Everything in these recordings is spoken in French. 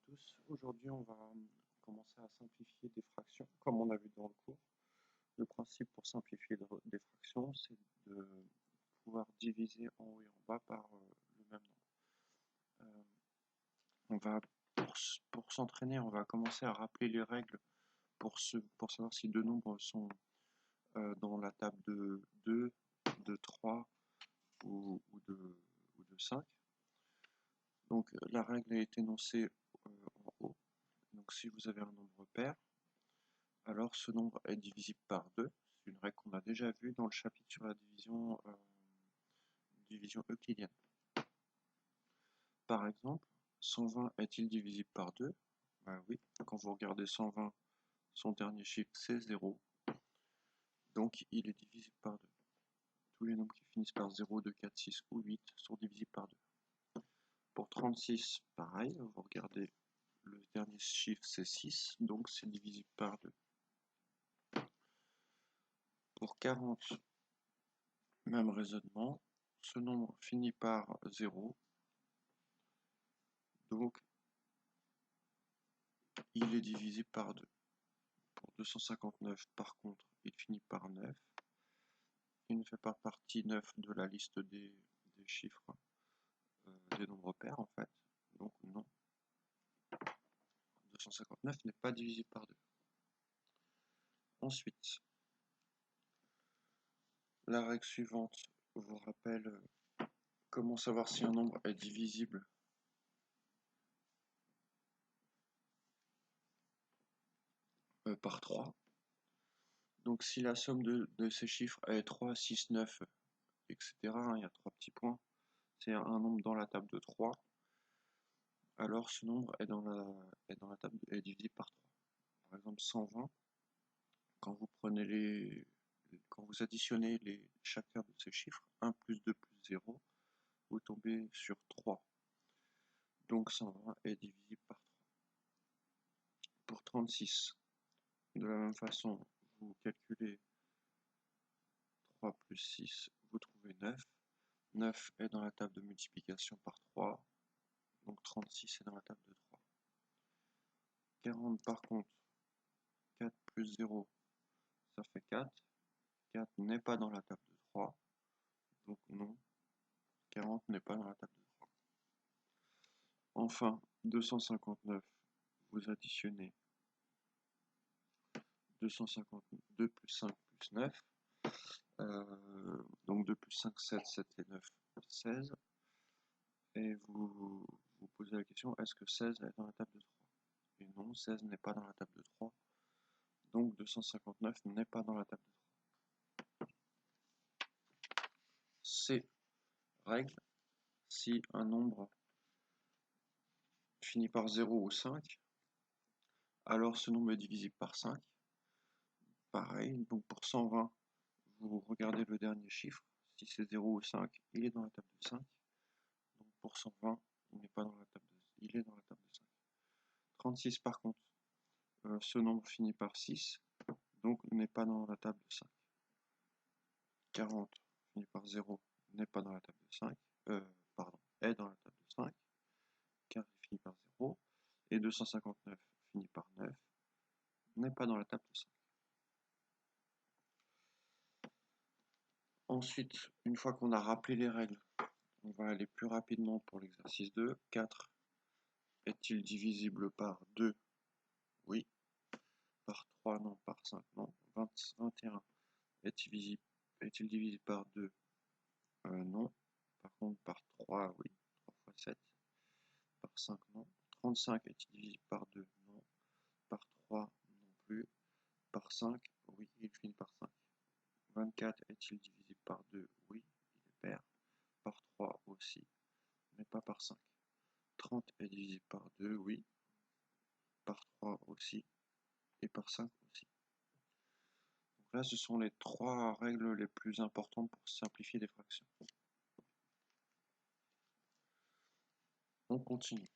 tous. Aujourd'hui, on va commencer à simplifier des fractions, comme on a vu dans le cours. Le principe pour simplifier des fractions, c'est de pouvoir diviser en haut et en bas par le même nombre. On va, pour s'entraîner, on va commencer à rappeler les règles pour savoir si deux nombres sont dans la table de 2, de 3 ou de 5. Donc la règle est énoncée en haut. Donc si vous avez un nombre pair, alors ce nombre est divisible par 2. C'est une règle qu'on a déjà vue dans le chapitre sur la division euclidienne. Par exemple, 120 est-il divisible par 2? Ben oui, quand vous regardez 120, son dernier chiffre c'est 0. Donc il est divisible par 2. Tous les nombres qui finissent par 0, 2, 4, 6 ou 8 sont divisibles par 2. Pour 36, pareil, vous regardez le dernier chiffre c'est 6, donc c'est divisible par 2. Pour 40, même raisonnement, ce nombre finit par 0, donc il est divisible par 2. Pour 259, par contre, il finit par 9. Il ne fait pas partie 9 de la liste des chiffres, des nombres pairs en fait, donc non. 259 n'est pas divisible par 2. Ensuite, la règle suivante vous rappelle comment savoir si un nombre est divisible par 3. Donc si la somme de ces chiffres est 3, 6, 9, etc., il y a 3 petits points, c'est un nombre dans la table de 3, alors ce nombre est est divisible par 3. Par exemple 120, quand vous additionnez chacun de ces chiffres, 1 plus 2 plus 0, vous tombez sur 3. Donc 120 est divisible par 3. Pour 36, de la même façon, vous calculez 3 plus 6, vous trouvez 9. 9 est dans la table de multiplication par 3, donc 36 est dans la table de 3. 40 par contre, 4 plus 0, ça fait 4. 4 n'est pas dans la table de 3, donc non, 40 n'est pas dans la table de 3. Enfin, 259, vous additionnez 252 plus 5 plus 9, donc 2 plus 5, 7, 7 et 9, 16, et vous vous posez la question, est-ce que 16 est dans la table de 3? Et non, 16 n'est pas dans la table de 3, donc 259 n'est pas dans la table de 3. C'est règle, si un nombre finit par 0 ou 5, alors ce nombre est divisible par 5. Pareil, donc pour 120, vous regardez le dernier chiffre, si c'est 0 ou 5, il est dans la table de 5. Donc pour 120, il n'est pas dans la table de 5, il est dans la table de 5. 36 par contre, ce nombre finit par 6, donc n'est pas dans la table de 5. 40 finit par 0, n'est pas dans la table de 5, est dans la table de 5, car il finit par 0, et 259 finit par 9, n'est pas dans la table de 5. Ensuite, une fois qu'on a rappelé les règles, on va aller plus rapidement pour l'exercice 2. 4 est-il divisible par 2? Oui. Par 3? Non. Par 5? Non. 21 est-il divisible par 2? Non. Par contre, par 3, oui. 3 fois 7. Par 5, non. 35 est-il divisible par 2? Non. Par 3, non plus. Par 5, oui, il finit par 5. 24 est-il divisible par 2? Oui, il est pair. Par 3 aussi, mais pas par 5. 30 est divisible par 2, oui. Par 3 aussi, et par 5 aussi. Donc là, ce sont les 3 règles les plus importantes pour simplifier des fractions. On continue.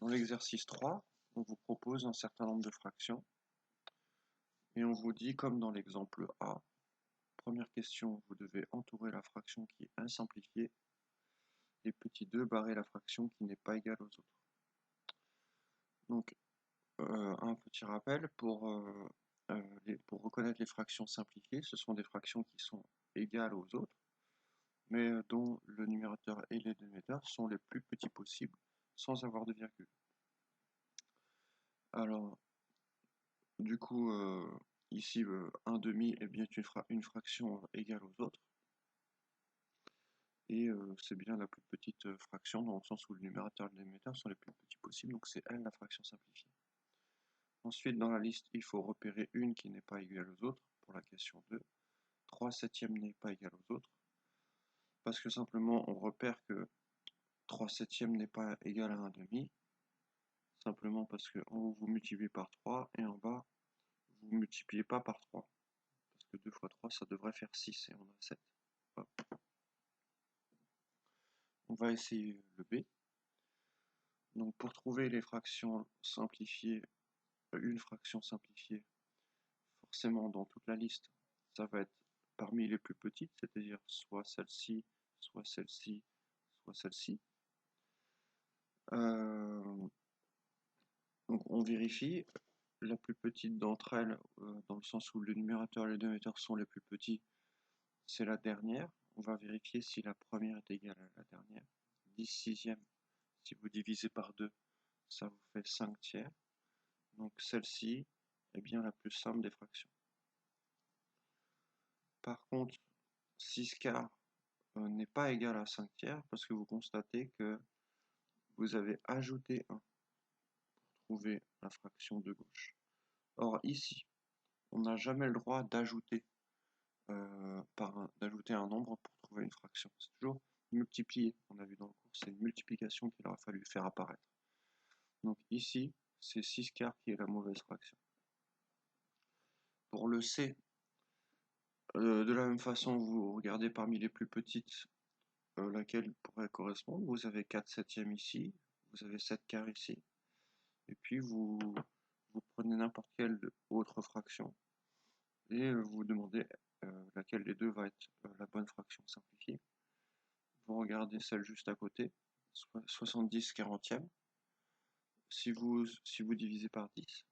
Dans l'exercice 3, on vous propose un certain nombre de fractions. Et on vous dit, comme dans l'exemple A, première question, vous devez entourer la fraction qui est insimplifiée, et petit 2, barrer la fraction qui n'est pas égale aux autres. Donc, un petit rappel, pour reconnaître les fractions simplifiées, ce sont des fractions qui sont égales aux autres, mais dont le numérateur et les dénominateurs sont les plus petits possibles, sans avoir de virgule. Alors, du coup, ici, 1 demi est bien une fraction égale aux autres, et c'est bien la plus petite fraction, dans le sens où le numérateur et le dénominateur sont les plus petits possibles, donc c'est elle la fraction simplifiée. Ensuite, dans la liste, il faut repérer une qui n'est pas égale aux autres, pour la question 2. 3 septièmes n'est pas égal aux autres, parce que simplement on repère que 3 septièmes n'est pas égal à 1 demi, simplement parce que en haut vous multipliez par 3 et en bas vous ne multipliez pas par 3, parce que 2 fois 3 ça devrait faire 6 et on a 7. Hop. On va essayer le B. Donc pour trouver les fractions simplifiées, une fraction simplifiée, forcément dans toute la liste, ça va être parmi les plus petites, c'est-à-dire soit celle-ci, soit celle-ci, soit celle-ci. Donc on vérifie. La plus petite d'entre elles, dans le sens où le numérateur et le dénominateur sont les plus petits, c'est la dernière. On va vérifier si la première est égale à la dernière. 10 sixièmes, si vous divisez par 2, ça vous fait 5 tiers. Donc celle-ci est bien la plus simple des fractions. Par contre, 6 quarts n'est pas égal à 5 tiers, parce que vous constatez que vous avez ajouté 1 pour trouver la fraction de gauche. Or ici, on n'a jamais le droit d'ajouter d'ajouter un nombre pour trouver une fraction. C'est toujours multiplier. On a vu dans le cours, c'est une multiplication qu'il aura fallu faire apparaître. Donc ici, c'est 6 quarts qui est la mauvaise fraction. Pour le C, de la même façon, vous regardez parmi les plus petites laquelle pourrait correspondre. Vous avez 4 septièmes ici, vous avez 7 quarts ici, et puis vous prenez n'importe quelle autre fraction et vous demandez laquelle des deux va être la bonne fraction simplifiée. Vous regardez celle juste à côté, 70 quarantièmes. Si vous divisez par 10,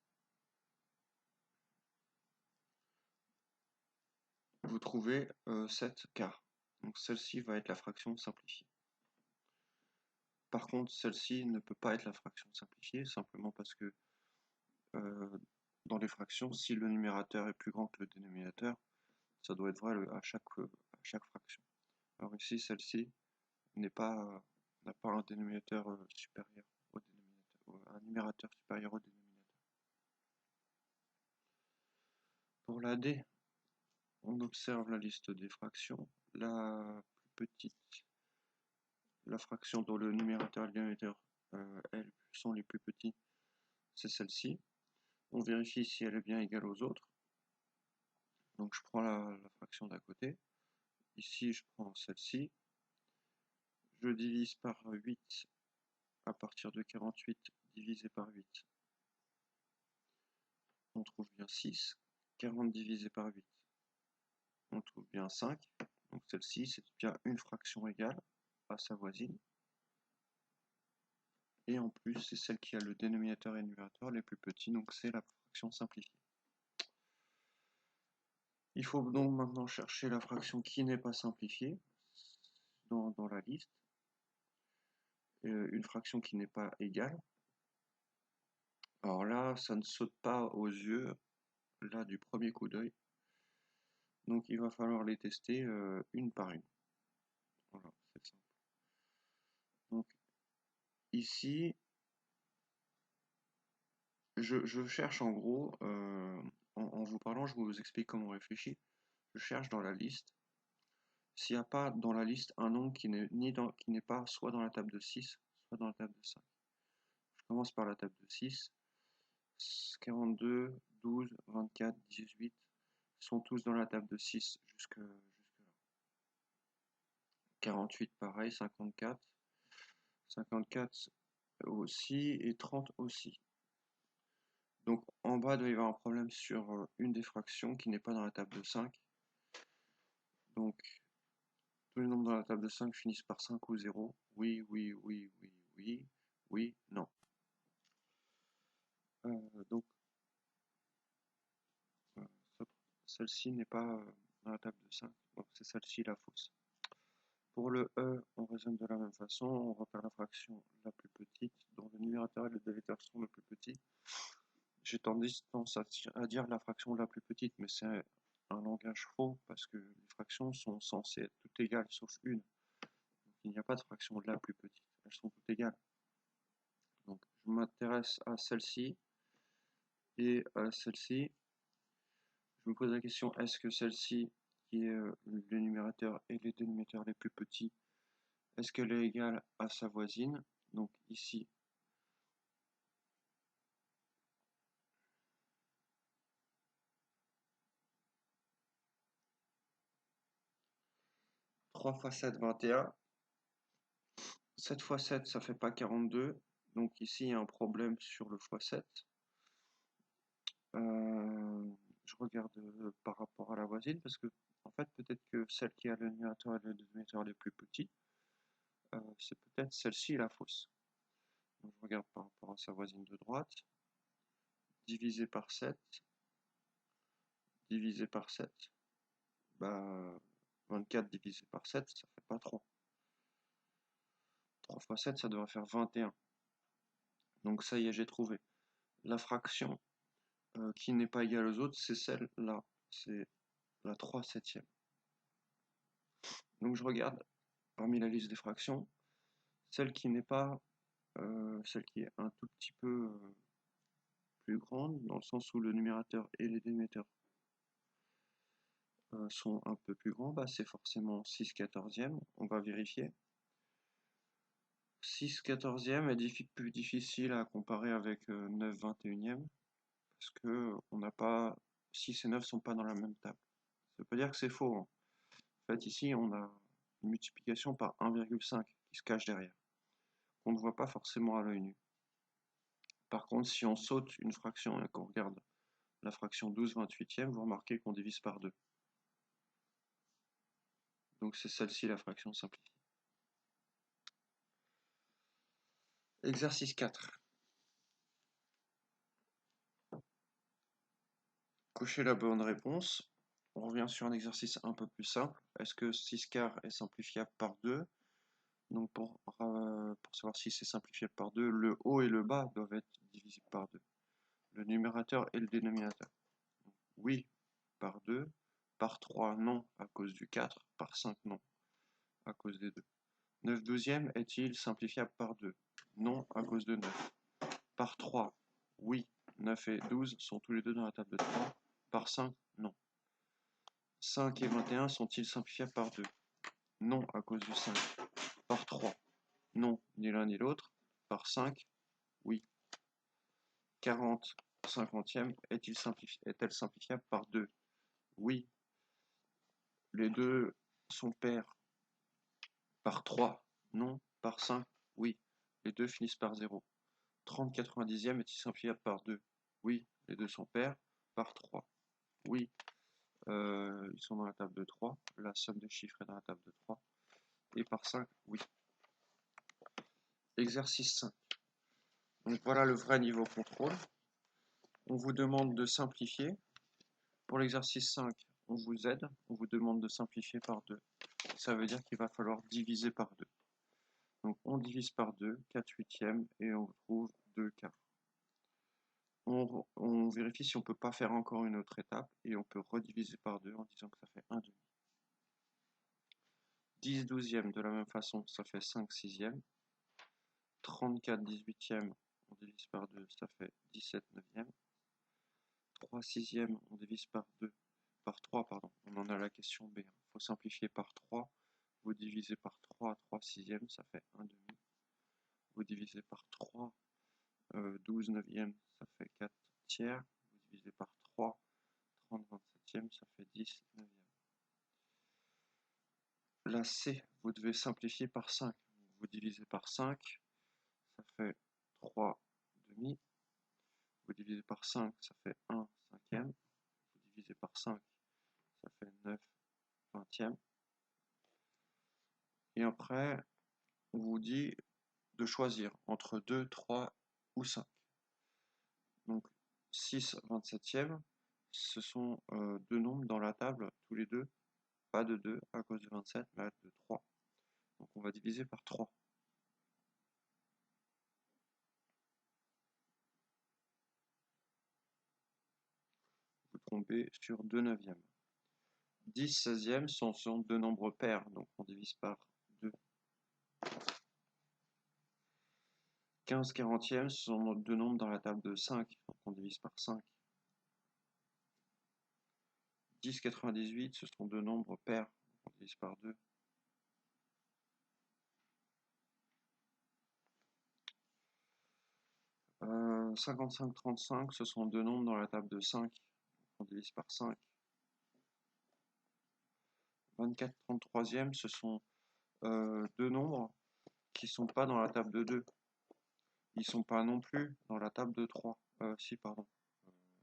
vous trouvez 7 quarts. Donc celle-ci va être la fraction simplifiée. Par contre, celle-ci ne peut pas être la fraction simplifiée, simplement parce que dans les fractions, si le numérateur est plus grand que le dénominateur, ça doit être vrai à chaque fraction. Alors ici, celle-ci n'a pas un dénominateur supérieur au dénominateur, un numérateur supérieur au dénominateur. Pour la D, on observe la liste des fractions. La plus petite, la fraction dont le numérateur et le dénominateur elles sont les plus petits, c'est celle-ci. On vérifie si elle est bien égale aux autres. Donc je prends la fraction d'à côté. Ici, je prends celle-ci. Je divise par 8 à partir de 48 divisé par 8. On trouve bien 6. 40 divisé par 8. On trouve bien 5. Donc celle-ci, c'est bien une fraction égale à sa voisine. Et en plus, c'est celle qui a le dénominateur et le numérateur les plus petits, donc c'est la fraction simplifiée. Il faut donc maintenant chercher la fraction qui n'est pas simplifiée dans la liste. Une fraction qui n'est pas égale. Alors là, ça ne saute pas aux yeux, là, du premier coup d'œil. Donc il va falloir les tester une par une. Voilà, c'est simple. Donc ici, je cherche en gros, en vous parlant, je vous explique comment on réfléchit. Je cherche dans la liste, s'il n'y a pas dans la liste un nombre qui n'est pas soit dans la table de 6, soit dans la table de 5. Je commence par la table de 6. 42, 12, 24, 18 sont tous dans la table de 6 jusque là. 48 pareil, 54. 54 aussi et 30 aussi. Donc en bas, il doit y avoir un problème sur une des fractions qui n'est pas dans la table de 5. Donc tous les nombres dans la table de 5 finissent par 5 ou 0. Oui, oui, oui, oui, oui, oui, non. Donc, celle-ci n'est pas dans la table de 5, donc c'est celle-ci la fausse. Pour le E, on raisonne de la même façon, on repère la fraction la plus petite, dont le numérateur et le délétère sont le plus petits. J'ai tendance à dire la fraction la plus petite, mais c'est un langage faux, parce que les fractions sont censées être toutes égales sauf une. Donc il n'y a pas de fraction la plus petite, elles sont toutes égales. Donc je m'intéresse à celle-ci et à celle-ci. Je me pose la question, est-ce que celle-ci, qui est le numérateur et les dénominateurs les plus petits, est-ce qu'elle est égale à sa voisine? Donc ici, 3 fois 7, 21. 7 fois 7, ça fait pas 42. Donc ici, il y a un problème sur le x7. Je regarde par rapport à la voisine, parce que en fait, peut-être que celle qui a le numérateur et le dénominateur les plus petits, c'est peut-être celle-ci la fausse. Donc, je regarde par rapport à sa voisine de droite. Divisé par 7. Divisé par 7. Bah, 24 divisé par 7, ça fait pas 3. 3 fois 7, ça devrait faire 21. Donc ça y est, j'ai trouvé. La fraction qui n'est pas égale aux autres, c'est celle-là. C'est la 3 septième. Donc je regarde parmi la liste des fractions, celle qui n'est pas, celle qui est un tout petit peu plus grande, dans le sens où le numérateur et les dénominateurs sont un peu plus grands, bah, c'est forcément 6 quatorzième. On va vérifier. 6 quatorzième est plus difficile à comparer avec 9 21e, parce que on n'a pas 6 et 9 sont pas dans la même table. Ça veut pas dire que c'est faux, hein. En fait, ici, on a une multiplication par 1,5 qui se cache derrière, qu'on ne voit pas forcément à l'œil nu. Par contre, si on saute une fraction et qu'on regarde la fraction 12 28e, vous remarquez qu'on divise par 2. Donc c'est celle-ci la fraction simplifiée. Exercice 4. Cochez la bonne réponse. On revient sur un exercice un peu plus simple. Est-ce que 6 quarts est simplifiable par 2? Donc pour savoir si c'est simplifiable par 2, le haut et le bas doivent être divisibles par 2. Le numérateur et le dénominateur. Oui, par 2. Par 3, non, à cause du 4. Par 5, non, à cause des 2. 9 douzième est-il simplifiable par 2? Non, à cause de 9. Par 3, oui. 9 et 12 sont tous les deux dans la table de 3. Par 5, non. 5 et 21 sont-ils simplifiables par 2? Non, à cause du 5. Par 3, non, ni l'un ni l'autre. Par 5, oui. 40 cinquantième est-elle simplifiable par 2? Oui. Les deux sont pairs. Par 3, non. Par 5, oui. Les deux finissent par 0. 30 90e est-il simplifiable par 2? Oui. Les deux sont pairs. Par 3, oui. Ils sont dans la table de 3. La somme des chiffres est dans la table de 3. Et par 5, oui. Exercice 5. Donc voilà le vrai niveau contrôle. On vous demande de simplifier. Pour l'exercice 5, on vous aide. On vous demande de simplifier par 2. Ça veut dire qu'il va falloir diviser par 2. Donc on divise par 2, 4 huitièmes, et on retrouve 2 quarts. On vérifie si on ne peut pas faire encore une autre étape, et on peut rediviser par 2 en disant que ça fait 1 demi. 10 douzièmes de la même façon, ça fait 5 sixièmes. 34 18e, on divise par 2, ça fait 17 neuvième. 3 sixièmes, on divise par 3, pardon. On en a la question B. Il faut simplifier par 3. Vous divisez par 3, 3 sixièmes, ça fait 1 demi. Vous divisez par 3, 12 neuvième, ça fait 4 tiers. Vous divisez par 3, 30 27e, ça fait 10 neuvième. La C, vous devez simplifier par 5. Vous divisez par 5, ça fait 3 demi. Vous divisez par 5, ça fait 1 cinquième. Vous divisez par 5, ça fait 9 vingtième. Et après, on vous dit de choisir entre 2, 3 ou 5. Donc 6 27e, ce sont deux nombres dans la table, tous les deux, pas de 2 à cause de 27, mais de 3. Donc on va diviser par 3. Vous trompez sur 2 neuvièmes. 10 16e sont deux nombres pairs, donc on divise par 2. 15 40e, ce sont deux nombres dans la table de 5, donc on divise par 5. 10 98, ce sont deux nombres pairs, donc on divise par 2. 55 35, ce sont deux nombres dans la table de 5, donc on divise par 5. 24 33e, ce sont deux nombres qui ne sont pas dans la table de 2. Ils ne sont pas non plus dans la table de 3. Si, pardon.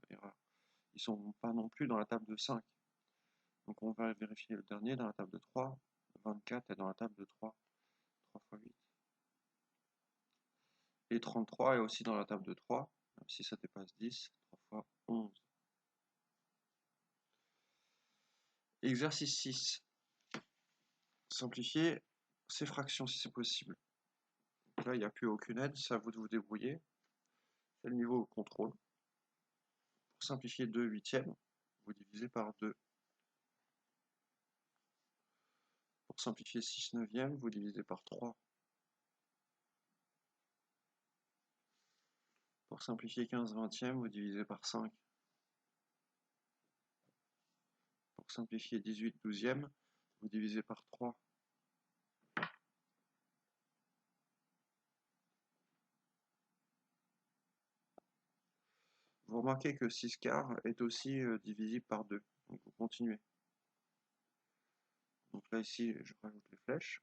Erreur. Ils ne sont pas non plus dans la table de 5. Donc on va vérifier le dernier dans la table de 3. 24 est dans la table de 3. 3 fois 8. Et 33 est aussi dans la table de 3. Même si ça dépasse 10. 3 fois 11. Exercice 6. Simplifier ces fractions si c'est possible. Donc là, il n'y a plus aucune aide, c'est à vous de vous débrouiller. C'est le niveau contrôle. Pour simplifier 2 huitièmes, vous divisez par 2. Pour simplifier 6 neuvièmes, vous divisez par 3. Pour simplifier 15 vingtièmes, vous divisez par 5. Pour simplifier 18 douzièmes, vous divisez par 3. Vous remarquez que 6 quarts est aussi divisible par 2. Donc vous continuez. Donc là ici, je rajoute les flèches.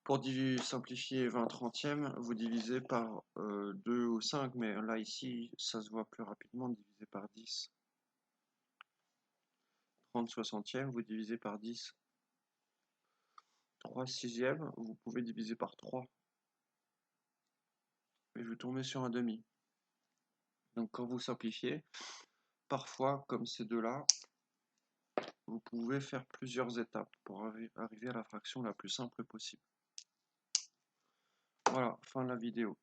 Pour simplifier 20 trentièmes, vous divisez par 2 ou 5, mais là ici, ça se voit plus rapidement, divisé par 10. 30 soixantièmes, vous divisez par 10. 3 sixièmes, vous pouvez diviser par 3. Et vous tombez sur un demi. Donc quand vous simplifiez, parfois, comme ces deux-là, vous pouvez faire plusieurs étapes pour arriver à la fraction la plus simple possible. Voilà, fin de la vidéo.